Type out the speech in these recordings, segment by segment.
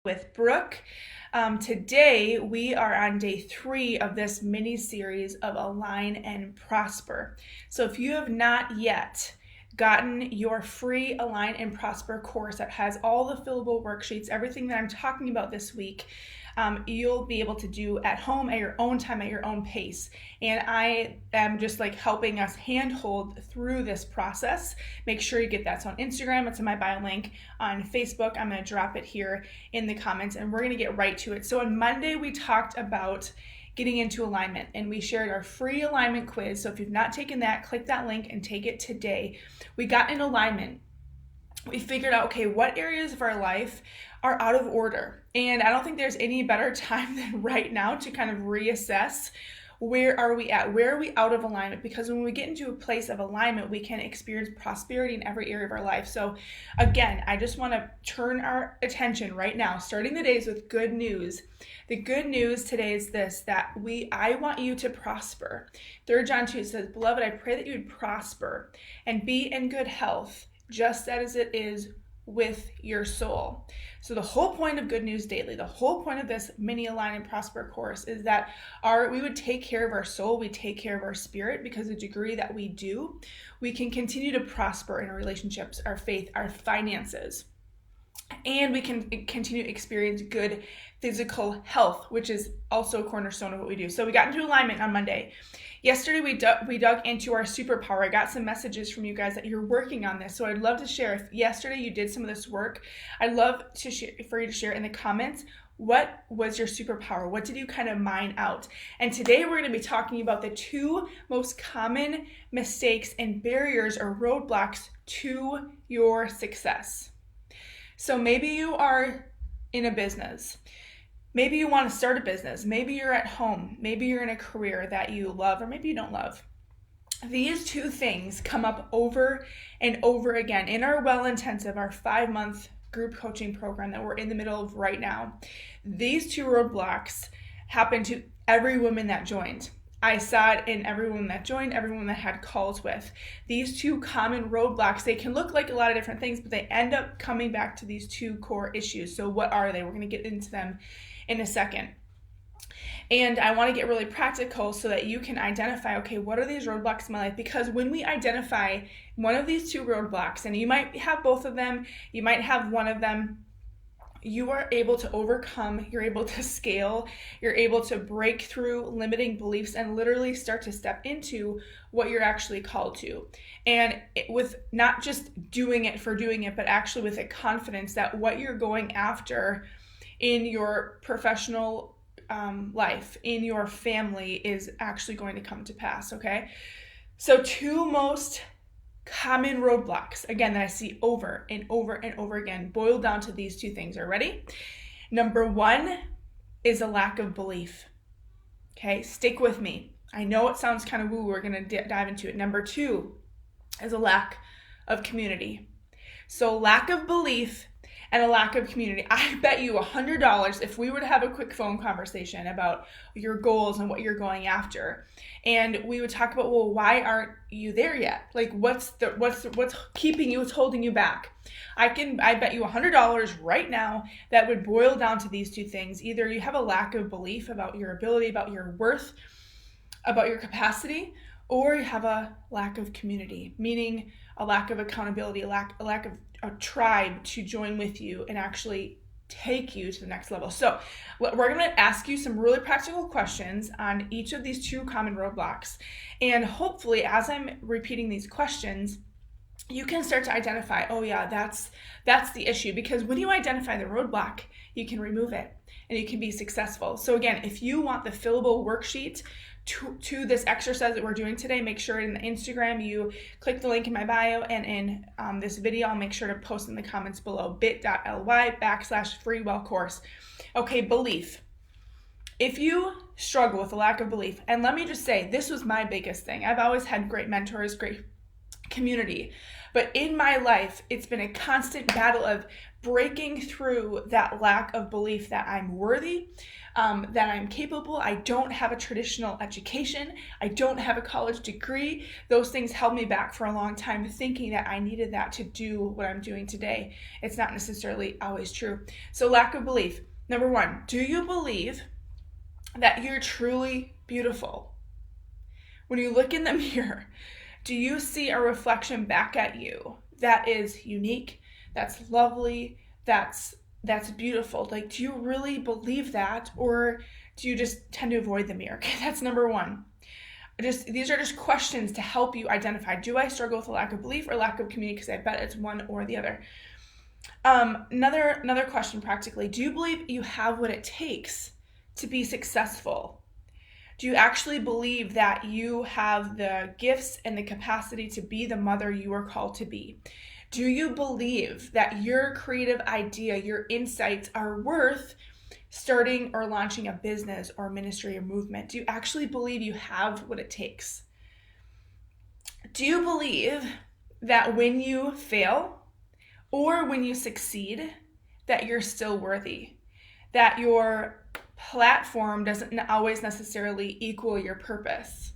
with Brooke. Today we are on day 3 of this mini series of Align and Prosper. So if you have not yet gotten your free Align and Prosper course that has all the fillable worksheets, everything that I'm talking about this week, you'll be able to do at home at your own time, at your own pace. And I am just like helping us handhold through this process. Make sure you get that. So on Instagram, it's in my bio link. On Facebook, I'm going to drop it here in the comments, and we're going to get right to it. So on Monday, we talked about getting into alignment, and we shared our free alignment quiz. So if you've not taken that, click that link and take it today. We got in alignment. We figured out, okay, what areas of our life are out of order? And I don't think there's any better time than right now to kind of reassess where are we at? Where are we out of alignment? Because when we get into a place of alignment, we can experience prosperity in every area of our life. So again, I just want to turn our attention right now, starting the days with good news. The good news today is this, that I want you to prosper. 3 John 2 says, "Beloved, I pray that you would prosper and be in good health, just as it is with your soul." So the whole point of Good News Daily, the whole point of this mini Align and Prosper course is that we would take care of our soul, we take care of our spirit, because the degree that we do, we can continue to prosper in our relationships, our faith, our finances. And we can continue to experience good physical health, which is also a cornerstone of what we do. So we got into alignment on Monday. Yesterday, we dug into our superpower. I got some messages from you guys that you're working on this. So I'd love to share. If yesterday you did some of this work, I'd love for you to share in the comments, what was your superpower? What did you kind of mine out? And today we're going to be talking about the 2 most common mistakes and barriers or roadblocks to your success. So maybe you are in a business. Maybe you want to start a business. Maybe you're at home. Maybe you're in a career that you love, or maybe you don't love. These 2 things come up over and over again in our Well Intensive, our 5-month group coaching program that we're in the middle of right now. These 2 roadblocks happen to every woman that joined. I saw it in everyone that joined, everyone that had calls with. These 2 common roadblocks, they can look like a lot of different things, but they end up coming back to these 2 core issues. So what are they? We're going to get into them in a second. And I want to get really practical so that you can identify, okay, what are these roadblocks in my life? Because when we identify one of these 2 roadblocks, and you might have both of them, you might have one of them, you are able to overcome, you're able to scale, you're able to break through limiting beliefs and literally start to step into what you're actually called to. And with not just doing it for doing it, but actually with a confidence that what you're going after in your professional life, in your family, is actually going to come to pass, okay? So 2 most common roadblocks, again, that I see over and over and over again, boil down to these 2 things. Are you ready? Number 1 is a lack of belief. Okay, stick with me. I know it sounds kind of woo, we're going to dive into it. Number 2 is a lack of community. So lack of belief and a lack of community. I bet you $100 if we were to have a quick phone conversation about your goals and what you're going after, and we would talk about, well, why aren't you there yet? Like, what's keeping you, what's holding you back? I bet you $100 right now that would boil down to these 2 things. Either you have a lack of belief about your ability, about your worth, about your capacity, or you have a lack of community, meaning a lack of accountability, a lack of a tribe to join with you and actually take you to the next level. So we're going to ask you some really practical questions on each of these 2 common roadblocks. And hopefully, as I'm repeating these questions, you can start to identify, oh yeah, that's the issue. Because when you identify the roadblock, you can remove it and you can be successful. So again, if you want the fillable worksheet to this exercise that we're doing today, make sure in the Instagram you click the link in my bio, and in this video I'll make sure to post in the comments below, bit.ly/freewell course. Okay, belief. If you struggle with a lack of belief, and let me just say, this was my biggest thing. I've always had great mentors, great community, but in my life it's been a constant battle of breaking through that lack of belief that I'm worthy, that I'm capable. I don't have a traditional education. I don't have a college degree. Those things held me back for a long time, thinking that I needed that to do what I'm doing today. It's not necessarily always true. So lack of belief. Number one, do you believe that you're truly beautiful? When you look in the mirror, do you see a reflection back at you that is unique, that's lovely, that's beautiful? Like, do you really believe that, or do you just tend to avoid the mirror? Okay, that's number one. These are just questions to help you identify, do I struggle with a lack of belief or lack of community? Because I bet it's one or the other. Another question practically, do you believe you have what it takes to be successful? Do you actually believe that you have the gifts and the capacity to be the mother you are called to be? Do you believe that your creative idea, your insights are worth starting or launching a business or ministry or movement? Do you actually believe you have what it takes? Do you believe that when you fail or when you succeed, that you're still worthy? That your platform doesn't always necessarily equal your purpose?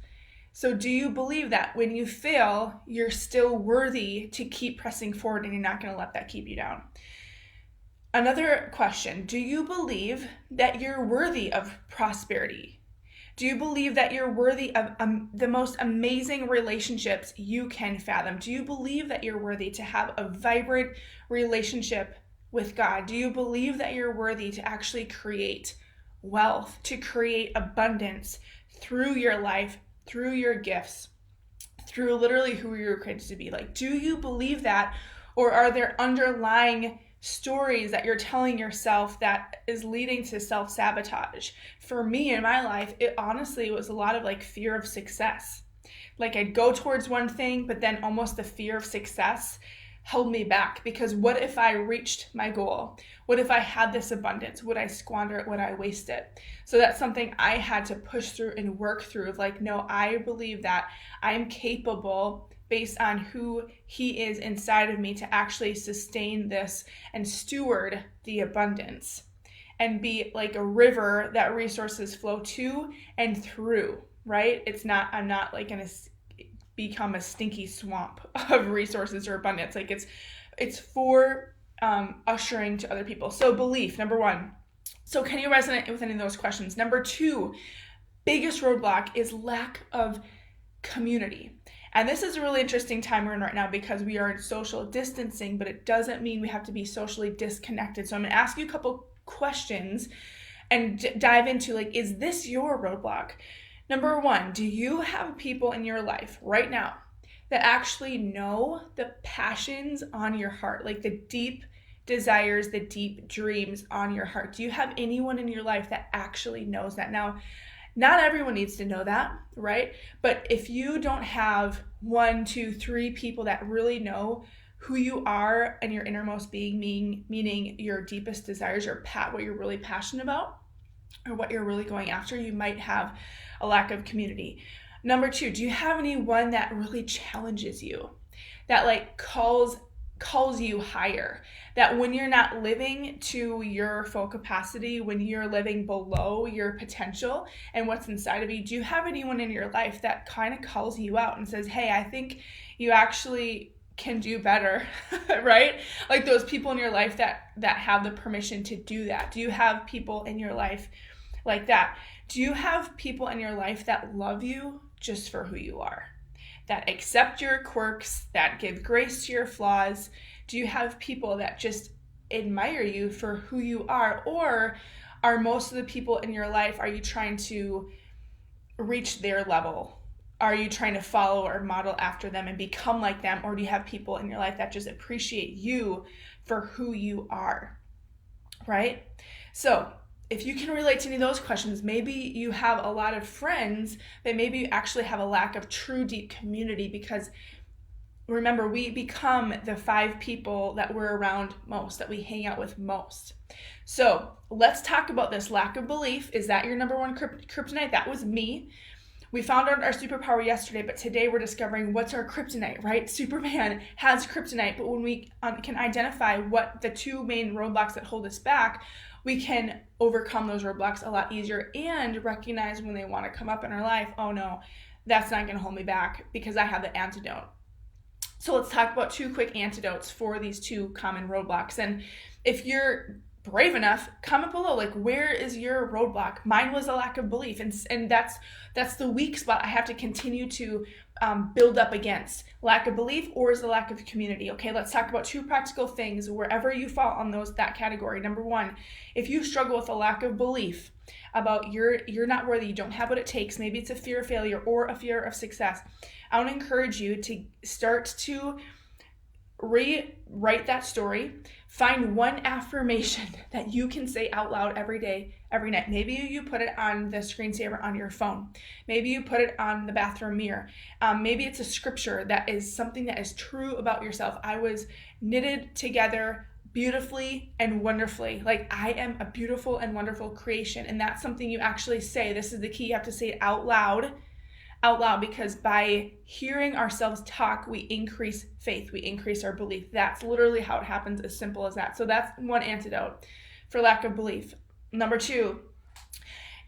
So do you believe that when you fail, you're still worthy to keep pressing forward and you're not going to let that keep you down? Another question, do you believe that you're worthy of prosperity? Do you believe that you're worthy of the most amazing relationships you can fathom? Do you believe that you're worthy to have a vibrant relationship with God? Do you believe that you're worthy to actually create wealth, to create abundance through your life, through your gifts, through literally who you're created to be? Like, do you believe that, or are there underlying stories that you're telling yourself that is leading to self-sabotage? For me in my life, it honestly was a lot of like fear of success. Like, I'd go towards one thing, but then almost the fear of success held me back, because what if I reached my goal? What if I had this abundance? Would I squander it? Would I waste it? So that's something I had to push through and work through, of like, no, I believe that I'm capable based on who He is inside of me to actually sustain this and steward the abundance and be like a river that resources flow to and through, right? I'm not like going to become a stinky swamp of resources or abundance. Like, it's for ushering to other people. So belief, number one. So can you resonate with any of those questions? Number two, biggest roadblock is lack of community. And this is a really interesting time we're in right now, because we are in social distancing, but it doesn't mean we have to be socially disconnected. So I'm going to ask you a couple questions and dive into, like, is this your roadblock? Number one, do you have people in your life right now that actually know the passions on your heart, like the deep desires, the deep dreams on your heart? Do you have anyone in your life that actually knows that? Now, not everyone needs to know that, right? But if you don't have 1, 2, 3 people that really know who you are and your innermost being, meaning your deepest desires, what you're really passionate about, or what you're really going after, you might have a lack of community. Number two, do you have anyone that really challenges you, that like calls you higher, that when you're not living to your full capacity, when you're living below your potential and what's inside of you, do you have anyone in your life that kind of calls you out and says, hey, I think you actually can do better, right? Like those people in your life that have the permission to do that. Do you have people in your life like that? Do you have people in your life that love you just for who you are, that accept your quirks, that give grace to your flaws? Do you have people that just admire you for who you are? Or are most of the people in your life, are you trying to reach their level? Are you trying to follow or model after them and become like them? Or do you have people in your life that just appreciate you for who you are, right? So if you can relate to any of those questions, maybe you have a lot of friends, but maybe you actually have a lack of true deep community, because remember, we become the 5 people that we're around most, that we hang out with most. So let's talk about this lack of belief. Is that your number one kryptonite? That was me. We found out our superpower yesterday, but today we're discovering what's our kryptonite, right? Superman has kryptonite, but when we can identify what the two main roadblocks that hold us back, we can overcome those roadblocks a lot easier and recognize when they want to come up in our life. Oh no, that's not going to hold me back because I have the antidote. So let's talk about 2 quick antidotes for these 2 common roadblocks. And if you're brave enough, comment below, like, where is your roadblock? Mine was a lack of belief, and that's the weak spot I have to continue to build up against. Lack of belief, or is the lack of community? Okay, let's talk about 2 practical things wherever you fall on that category. Number 1, if you struggle with a lack of belief about you're not worthy, you don't have what it takes, maybe it's a fear of failure or a fear of success, I want to encourage you to start to rewrite that story. Find one affirmation that you can say out loud every day, every night. Maybe you put it on the screensaver on your phone. Maybe you put it on the bathroom mirror. Maybe it's a scripture that is something that is true about yourself. I was knitted together beautifully and wonderfully. Like, I am a beautiful and wonderful creation. And that's something you actually say. This is the key. You have to say it out loud, because by hearing ourselves talk, we increase faith, we increase our belief. That's literally how it happens, as simple as that. So that's one antidote for lack of belief. Number 2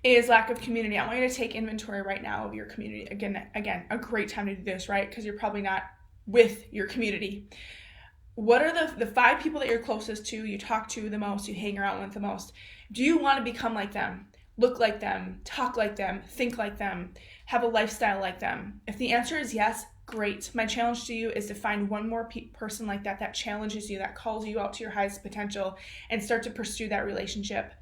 is lack of community. I want you to take inventory right now of your community. Again, a great time to do this, right? Because you're probably not with your community. What are the 5 people that you're closest to, you talk to the most, you hang around with the most? Do you want to become like them? Look like them, talk like them, think like them, have a lifestyle like them? If the answer is yes, great. My challenge to you is to find one more person like that challenges you, that calls you out to your highest potential, and start to pursue that relationship.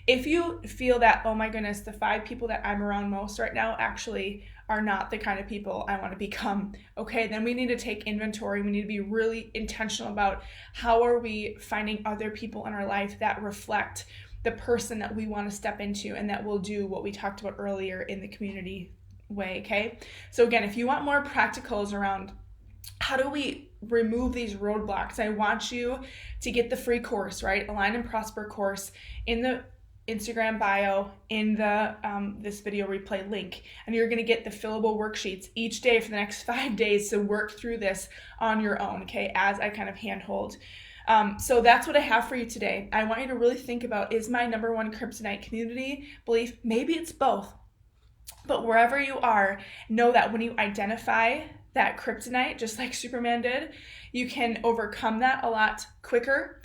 If you feel that, oh my goodness, the 5 people that I'm around most right now actually are not the kind of people I want to become, okay, then we need to take inventory. We need to be really intentional about how are we finding other people in our life that reflect the person that we want to step into and that will do what we talked about earlier in the community way, okay? So again, if you want more practicals around how do we remove these roadblocks, I want you to get the free course, right? Align and Prosper course in the Instagram bio, in the this video replay link, and you're going to get the fillable worksheets each day for the next 5 days to work through this on your own, okay, as I kind of handhold. So that's what I have for you today. I want you to really think about, is my number 1 kryptonite community belief? Maybe it's both. But wherever you are, know that when you identify that kryptonite, just like Superman did, you can overcome that a lot quicker.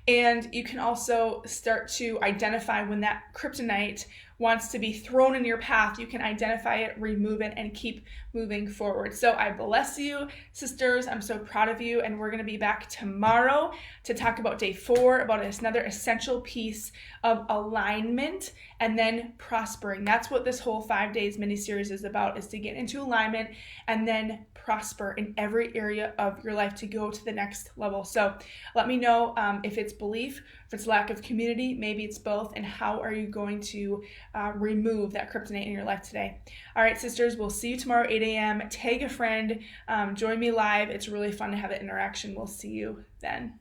And you can also start to identify when that kryptonite wants to be thrown in your path. You can identify it, remove it, and keep moving forward. So I bless you, sisters. I'm so proud of you. And we're going to be back tomorrow to talk about day 4, about another essential piece of alignment and then prospering. That's what this whole 5 days mini-series is about, is to get into alignment and then prosper in every area of your life to go to the next level. So let me know if it's belief, if it's lack of community, maybe it's both, and how are you going to remove that kryptonite in your life today. All right, sisters, we'll see you tomorrow, 8 a.m. Tag a friend, join me live. It's really fun to have that interaction. We'll see you then.